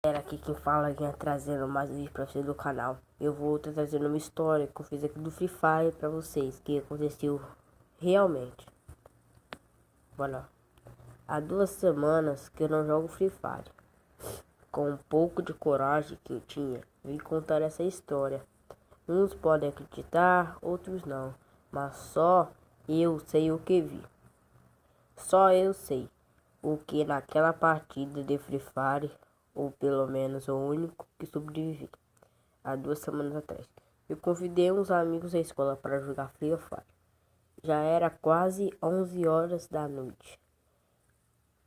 Era aqui quem fala, aqui trazendo mais um vídeo pra vocês do canal. Eu vou estar trazendo uma história que eu fiz aqui do Free Fire pra vocês, que aconteceu realmente. Bora lá. Há 2 semanas que eu não jogo Free Fire. Com um pouco de coragem que eu tinha, vim contar essa história. Uns podem acreditar, outros não, mas só eu sei o que vi. Só eu sei o que naquela partida de Free Fire, ou pelo menos o único que sobrevivi, há 2 semanas atrás. Eu convidei uns amigos da escola para jogar Free Fire. Já era quase 11 horas da noite.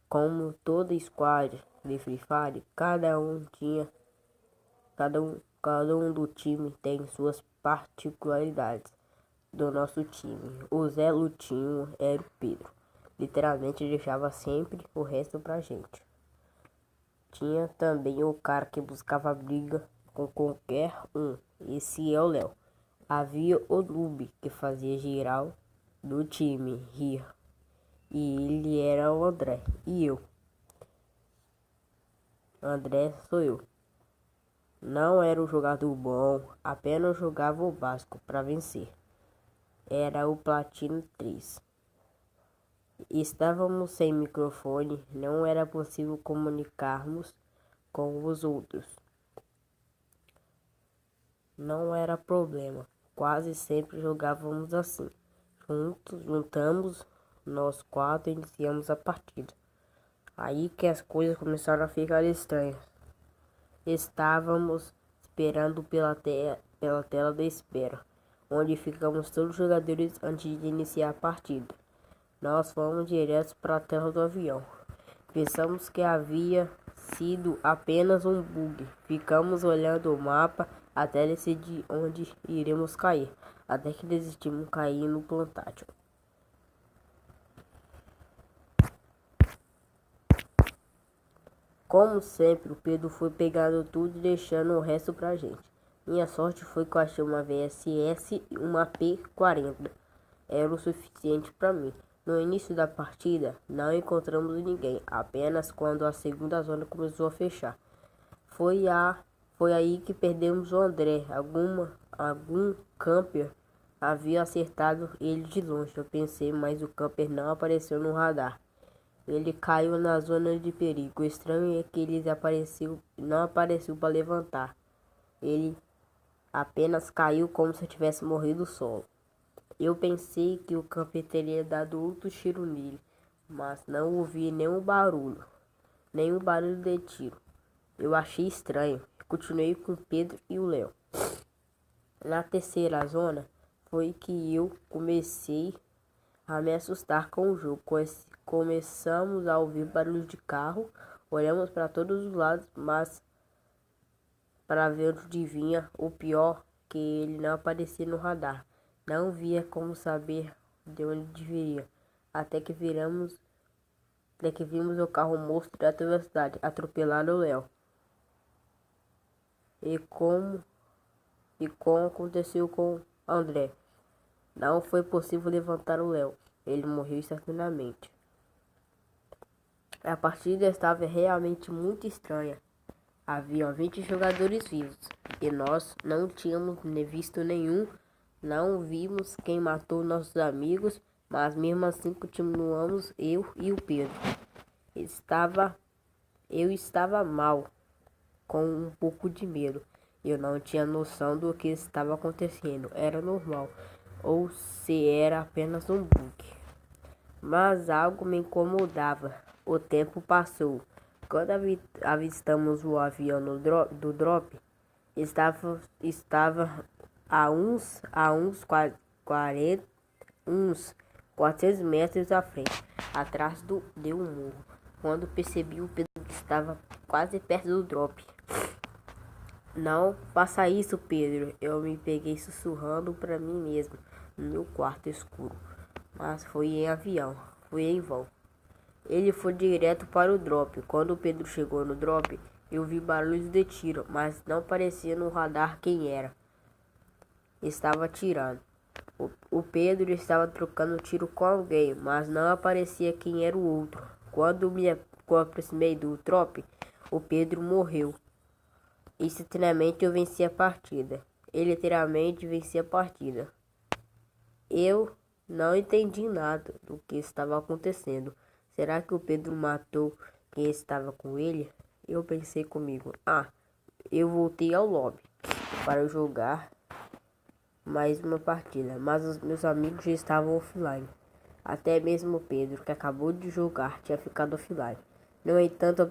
Como toda squad de Free Fire, cada um do time tem suas particularidades. Do nosso time, o Zé Lutinho era o Pedro. Literalmente deixava sempre o resto pra gente. Tinha também o cara que buscava briga com qualquer um. Esse é o Léo. Havia o Noob que fazia geral do time rir. E ele era o André. E eu. André sou eu. Não era um jogador bom, apenas jogava o básico para vencer. Era o Platino 3. Estávamos sem microfone, não era possível comunicarmos com os outros. Não era problema, quase sempre jogávamos assim. Juntamos nós 4 e iniciamos a partida. Aí que as coisas começaram a ficar estranhas. Estávamos esperando pela tela de espera, onde ficamos todos os jogadores antes de iniciar a partida. Nós fomos direto para a tela do avião. Pensamos que havia sido apenas um bug. Ficamos olhando o mapa até decidir onde iremos cair, até que desistimos cair no plantátil. Como sempre, o Pedro foi pegando tudo e deixando o resto pra gente. Minha sorte foi que eu achei uma VSS e uma P40. Era o suficiente para mim. No início da partida, não encontramos ninguém, apenas quando a segunda zona começou a fechar. Foi aí que perdemos o André. Algum camper havia acertado ele de longe. Eu pensei, mas o camper não apareceu no radar. Ele caiu na zona de perigo. O estranho é que ele não apareceu para levantar. Ele apenas caiu como se tivesse morrido solo. Eu pensei que o camper teria dado outro tiro nele, mas não ouvi nenhum barulho de tiro. Eu achei estranho. Continuei com o Pedro e o Léo. Na terceira zona foi que eu comecei a me assustar com o jogo. Começamos a ouvir barulhos de carro, olhamos para todos os lados, mas para ver onde vinha. O pior que ele não aparecia no radar. Não via como saber de onde viria, até que vimos o carro monstro da velocidade atropelar o Léo. E como aconteceu com André, não foi possível levantar o Léo. Ele morreu instantaneamente. A partida estava realmente muito estranha. Havia 20 jogadores vivos e nós não tínhamos visto nenhum. Não vimos quem matou nossos amigos, mas mesmo assim continuamos, eu e o Pedro. Eu estava mal, com um pouco de medo. Eu não tinha noção do que estava acontecendo. Era normal, ou se era apenas um bug. Mas algo me incomodava. O tempo passou. Quando avistamos o avião do drop, estava a uns 400 metros à frente, atrás de um morro. Quando percebi, o Pedro estava quase perto do drop. Não faça isso, Pedro. Eu me peguei sussurrando para mim mesmo no meu quarto escuro. Mas foi em vão. Ele foi direto para o drop. Quando o Pedro chegou no drop, eu vi barulhos de tiro, mas não parecia no radar quem era. Estava atirando. O Pedro estava trocando tiro com alguém, mas não aparecia quem era o outro. Quando me aproximei do drop, o Pedro morreu. Instantaneamente eu venci a partida. Ele literalmente vencia a partida. Eu não entendi nada do que estava acontecendo. Será que o Pedro matou quem estava com ele? Eu pensei comigo. Eu voltei ao lobby para jogar mais uma partida, mas os meus amigos já estavam offline. Até mesmo o Pedro, que acabou de jogar, tinha ficado offline. No entanto, eu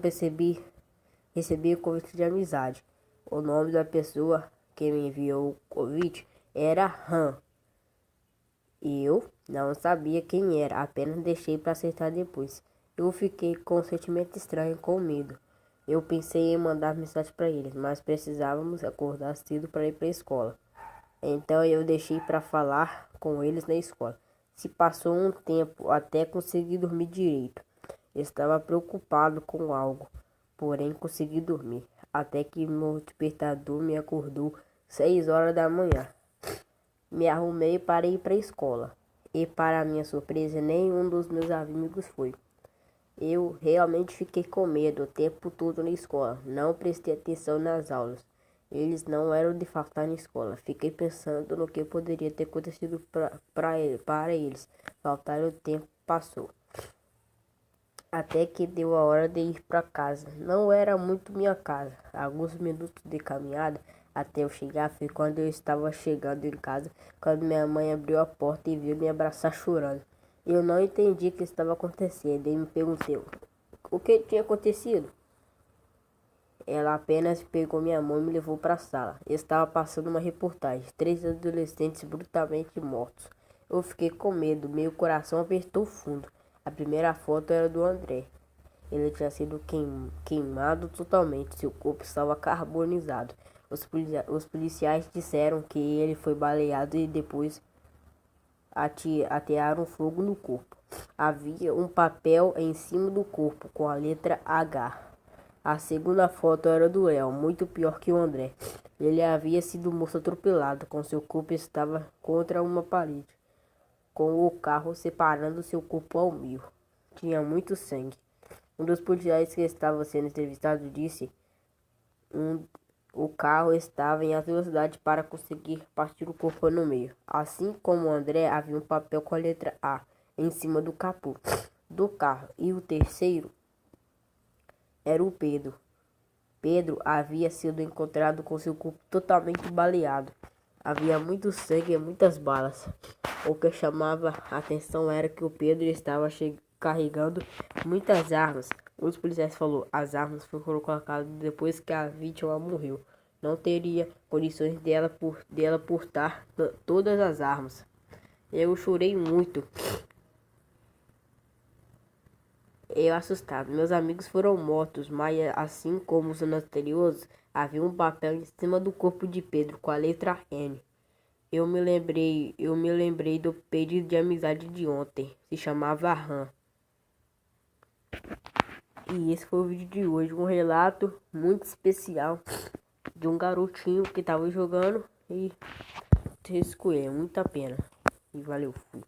recebi o convite de amizade. O nome da pessoa que me enviou o convite era Han. Eu não sabia quem era, apenas deixei para aceitar depois. Eu fiquei com um sentimento estranho, com medo. Eu pensei em mandar mensagem para eles, mas precisávamos acordar cedo para ir para a escola. Então eu deixei para falar com eles na escola. Se passou um tempo até conseguir dormir direito. Estava preocupado com algo, porém consegui dormir. Até que meu despertador me acordou 6 horas da manhã. Me arrumei para ir para a escola. E para minha surpresa, nenhum dos meus amigos foi. Eu realmente fiquei com medo o tempo todo na escola. Não prestei atenção nas aulas. Eles não eram de faltar na escola. Fiquei pensando no que poderia ter acontecido para eles. Faltar o tempo passou. Até que deu a hora de ir para casa. Não era muito minha casa. Alguns minutos de caminhada até eu chegar foi quando eu estava chegando em casa, quando minha mãe abriu a porta e viu me abraçar chorando. Eu não entendi o que estava acontecendo e me perguntei o que tinha acontecido. Ela apenas pegou minha mão e me levou para a sala. Estava passando uma reportagem. 3 adolescentes brutalmente mortos. Eu fiquei com medo, meu coração apertou fundo. A primeira foto era do André. Ele tinha sido queimado totalmente. Seu corpo estava carbonizado. Os policiais disseram que ele foi baleado e depois atearam fogo no corpo. Havia um papel em cima do corpo com a letra H. A segunda foto era do Léo, muito pior que o André. Ele havia sido morto atropelado, com seu corpo estava contra uma parede, com o carro separando seu corpo ao meio. Tinha muito sangue. Um dos policiais que estava sendo entrevistado disse: o carro estava em alta velocidade para conseguir partir o corpo no meio. Assim como o André, havia um papel com a letra A em cima do capô do carro. E o terceiro era o Pedro. Pedro havia sido encontrado com seu corpo totalmente baleado. Havia muito sangue e muitas balas. O que chamava a atenção era que o Pedro estava carregando muitas armas. Os policiais falaram: as armas foram colocadas depois que a vítima morreu. Não teria condições dela portar todas as armas. Eu chorei muito. Eu assustado. Meus amigos foram mortos, mas assim como os anos anteriores, havia um papel em cima do corpo de Pedro com a letra N. Eu me lembrei do pedido de amizade de ontem. Se chamava Han. E esse foi o vídeo de hoje, um relato muito especial de um garotinho que estava jogando e riscou ele, muita pena. E valeu, fui.